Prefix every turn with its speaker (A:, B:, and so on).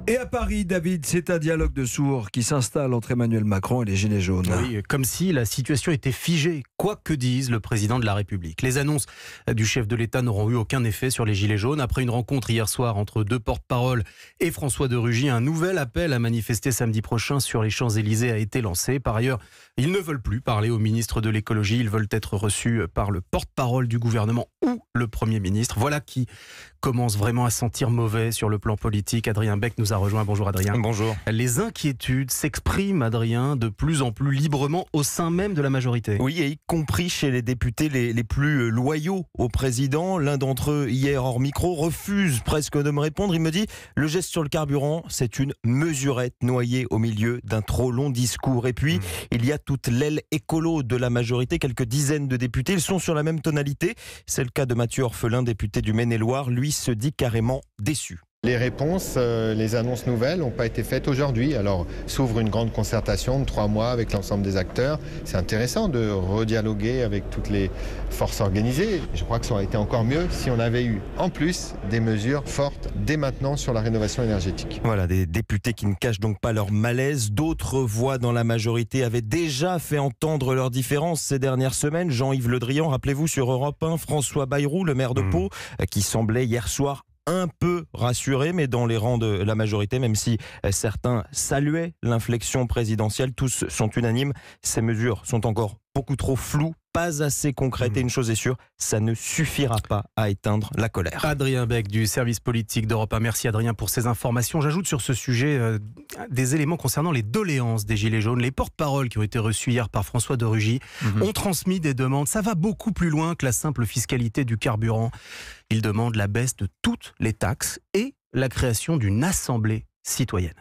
A: Et à Paris, David, c'est un dialogue de sourds qui s'installe entre Emmanuel Macron et les Gilets jaunes.
B: Oui, comme si la situation était figée, quoi que dise le président de la République. Les annonces du chef de l'État n'auront eu aucun effet sur les Gilets jaunes. Après une rencontre hier soir entre deux porte-paroles et François de Rugy, un nouvel appel à manifester samedi prochain sur les Champs-Élysées a été lancé. Par ailleurs, ils ne veulent plus parler au ministre de l'écologie. Ils veulent être reçus par le porte-parole du gouvernement ou le Premier ministre. Voilà qui commence vraiment à sentir mauvais sur le plan politique. Adrien Beck nous a rejoint. Bonjour Adrien.
C: Bonjour.
B: Les inquiétudes s'expriment, Adrien, de plus en plus librement au sein même de la majorité.
C: Oui, et y compris chez les députés les plus loyaux au président. L'un d'entre eux, hier hors micro, refuse presque de me répondre. Il me dit « Le geste sur le carburant, c'est une mesurette noyée au milieu d'un trop long discours. » Et puis, il y a toute l'aile écolo de la majorité, quelques dizaines de députés. Ils sont sur la même tonalité. C'est le cas de Mathieu Orphelin, député du Maine-et-Loire. Lui se dit carrément déçu.
D: Les réponses, les annonces nouvelles n'ont pas été faites aujourd'hui. Alors s'ouvre une grande concertation de 3 mois avec l'ensemble des acteurs. C'est intéressant de redialoguer avec toutes les forces organisées. Je crois que ça aurait été encore mieux si on avait eu en plus des mesures fortes dès maintenant sur la rénovation énergétique.
C: Voilà, des députés qui ne cachent donc pas leur malaise. D'autres voix dans la majorité avaient déjà fait entendre leurs différences ces dernières semaines. Jean-Yves Le Drian, rappelez-vous sur Europe 1, François Bayrou, le maire de Pau, qui semblait hier soir un peu rassuré, mais dans les rangs de la majorité, même si certains saluaient l'inflexion présidentielle, tous sont unanimes. Ces mesures sont encore beaucoup trop floues, pas assez concrètes, et une chose est sûre, ça ne suffira pas à éteindre la colère.
B: Adrien Beck du service politique d'Europe 1. Merci Adrien pour ces informations. J'ajoute sur ce sujet des éléments concernant les doléances des Gilets jaunes. Les porte-paroles qui ont été reçus hier par François de Rugy ont transmis des demandes. Ça va beaucoup plus loin que la simple fiscalité du carburant. Ils demandent la baisse de toutes les taxes et la création d'une assemblée citoyenne.